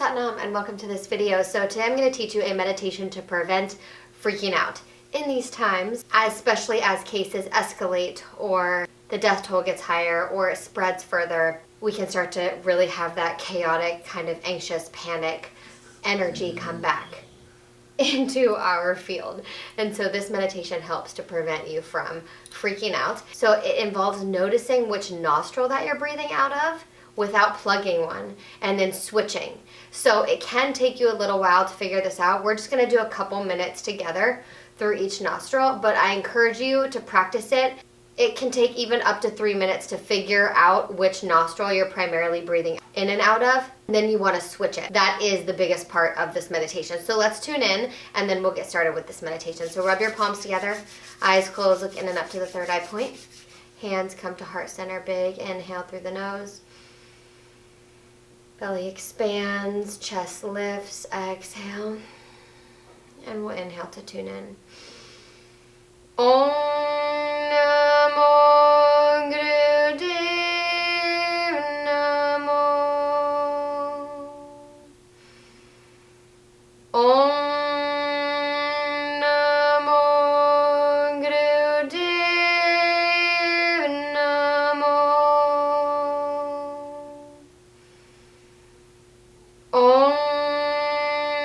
Satnam and welcome to this video. So today I'm going to teach you a meditation to prevent freaking out. In these times, especially as cases escalate or the death toll gets higher or it spreads further, we can start to really have that chaotic kind of anxious panic energy come back into our field. And so this meditation helps to prevent you from freaking out. So it involves noticing which nostril that you're breathing out of without plugging one, and then switching. So it can take you a little while to figure this out. We're just going to do a couple minutes together through each nostril, but I encourage you to practice it. It can take even up to 3 minutes to figure out which nostril you're primarily breathing in and out of. Then you want to switch it. That is the biggest part of this meditation. So let's tune in and then we'll get started with this meditation. So rub your palms together, eyes closed, look in and up to the third eye point. Hands come to heart center, big inhale through the nose. Belly expands, chest lifts, exhale. And we'll inhale to tune in. Om Namo Gurudev Namo. Om Namo Gurudev Namo. Om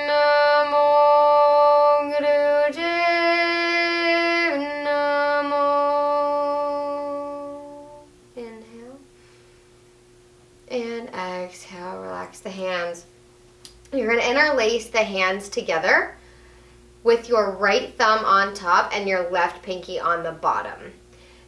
Namo Gurudev Namo. Inhale. And exhale. Relax the hands. You're going to interlace the hands together with your right thumb on top and your left pinky on the bottom.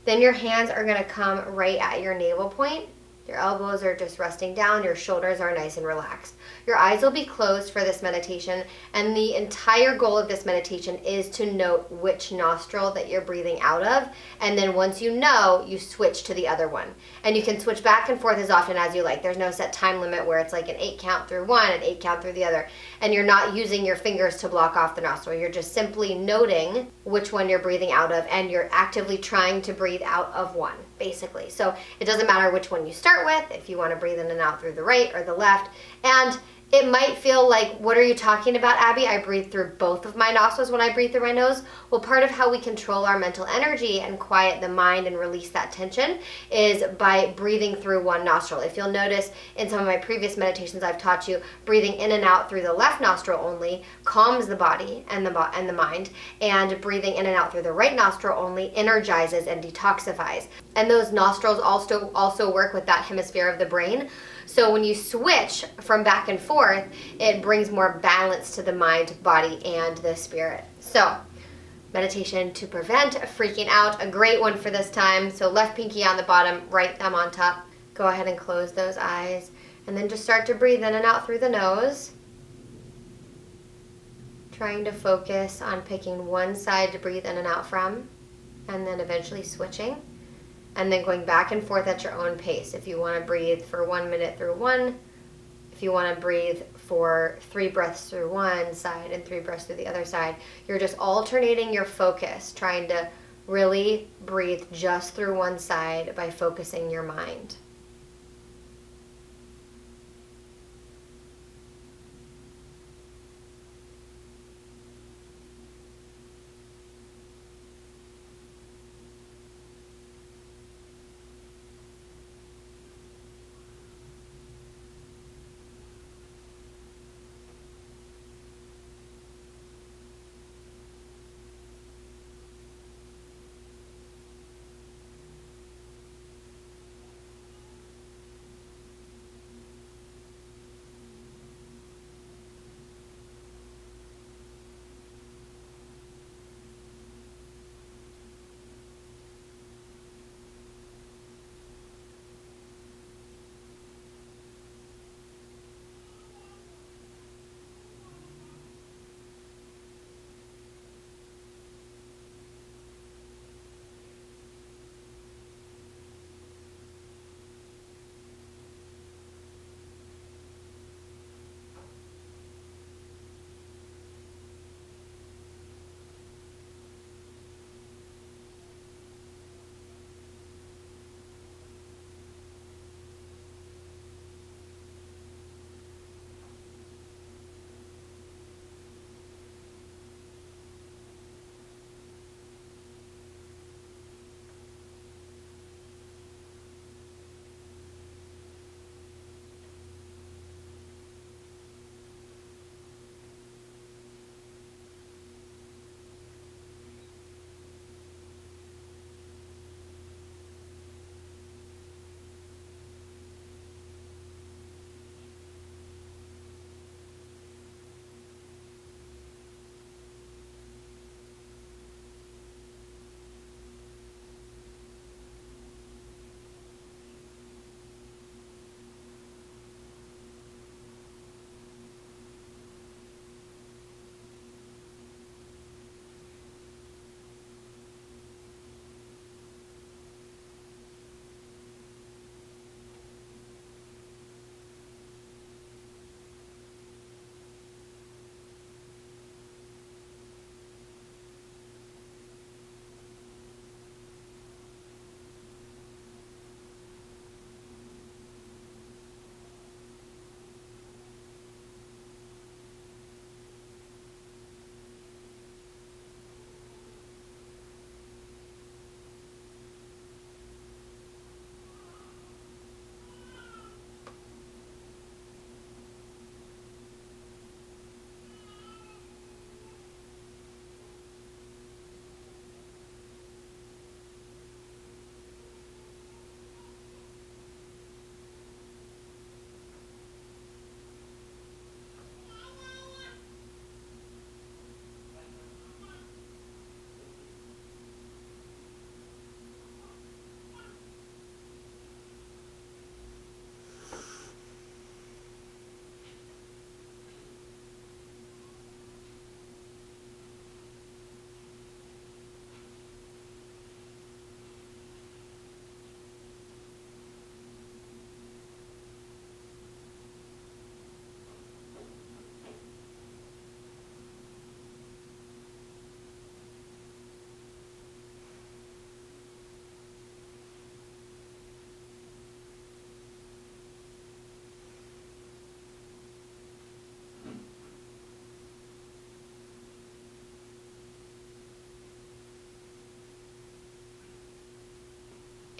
Then your hands are going to come right at your navel point. Your elbows are just resting down. Your shoulders are nice and relaxed. Your eyes will be closed for this meditation, and the entire goal of this meditation is to note which nostril that you're breathing out of, and then once you know, you switch to the other one. And you can switch back and forth as often as you like. There's no set time limit where it's like an 8 count through one and 8 count through the other, and you're not using your fingers to block off the nostril. You're just simply noting which one you're breathing out of, and you're actively trying to breathe out of one, basically. So it doesn't matter which one you start with, if you want to breathe in and out through the right or the left. And it might feel like, what are you talking about, Abby? I breathe through both of my nostrils when I breathe through my nose. Well, part of how we control our mental energy and quiet the mind and release that tension is by breathing through one nostril. If you'll notice in some of my previous meditations, I've taught you breathing in and out through the left nostril only calms the body and the mind, and breathing in and out through the right nostril only energizes and detoxifies. And those nostrils also work with that hemisphere of the brain. So when you switch from back and forth, it brings more balance to the mind, body, and the spirit. So, meditation to prevent freaking out, a great one for this time. So left pinky on the bottom, right thumb on top. Go ahead and close those eyes. And then just start to breathe in and out through the nose. Trying to focus on picking one side to breathe in and out from, and then eventually switching. And then going back and forth at your own pace. If you want to breathe for 1 minute through one, if you want to breathe for 3 breaths through one side and 3 breaths through the other side, you're just alternating your focus, trying to really breathe just through one side by focusing your mind.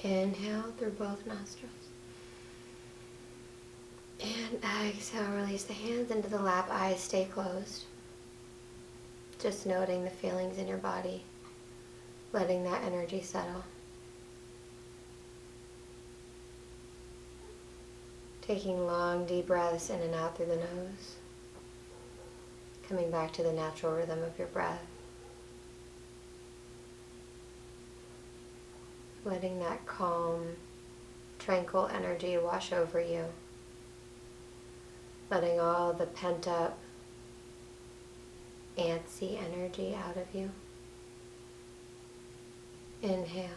Inhale through both nostrils. And exhale, release the hands into the lap, eyes stay closed. Just noting the feelings in your body, letting that energy settle. Taking long, deep breaths in and out through the nose. Coming back to the natural rhythm of your breath. Letting that calm, tranquil energy wash over you. Letting all the pent-up, antsy energy out of you. Inhale.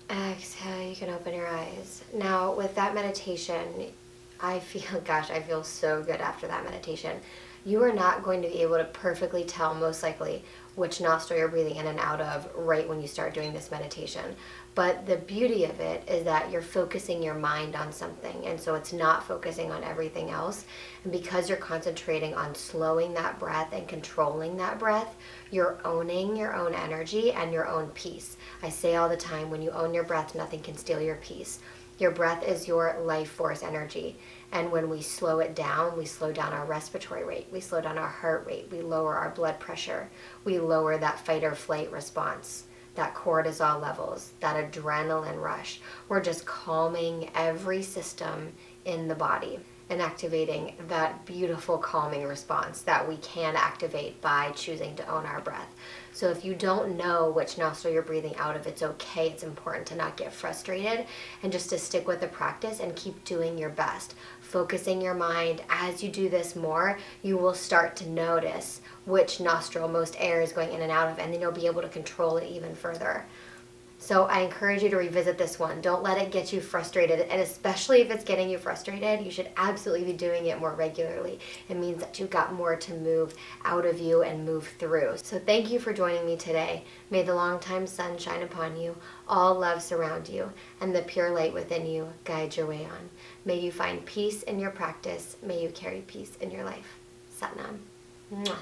Exhale, you can open your eyes. Now, with that meditation, I feel so good after that meditation. You are not going to be able to perfectly tell, most likely, which nostril you're breathing in and out of right when you start doing this meditation. But the beauty of it is that you're focusing your mind on something, and so it's not focusing on everything else. And because you're concentrating on slowing that breath and controlling that breath, you're owning your own energy and your own peace. I say all the time, when you own your breath, nothing can steal your peace. Your breath is your life force energy. And when we slow it down, we slow down our respiratory rate, we slow down our heart rate, we lower our blood pressure, we lower that fight or flight response, that cortisol levels, that adrenaline rush. We're just calming every system in the body and activating that beautiful calming response that we can activate by choosing to own our breath. So if you don't know which nostril you're breathing out of, it's okay. It's important to not get frustrated and just to stick with the practice and keep doing your best. Focusing your mind. As you do this more, you will start to notice which nostril most air is going in and out of, and then you'll be able to control it even further. So I encourage you to revisit this one. Don't let it get you frustrated. And especially if it's getting you frustrated, you should absolutely be doing it more regularly. It means that you've got more to move out of you and move through. So thank you for joining me today. May the long-time sun shine upon you, all love surround you, and the pure light within you guide your way on. May you find peace in your practice. May you carry peace in your life. Sat Nam. Mwah.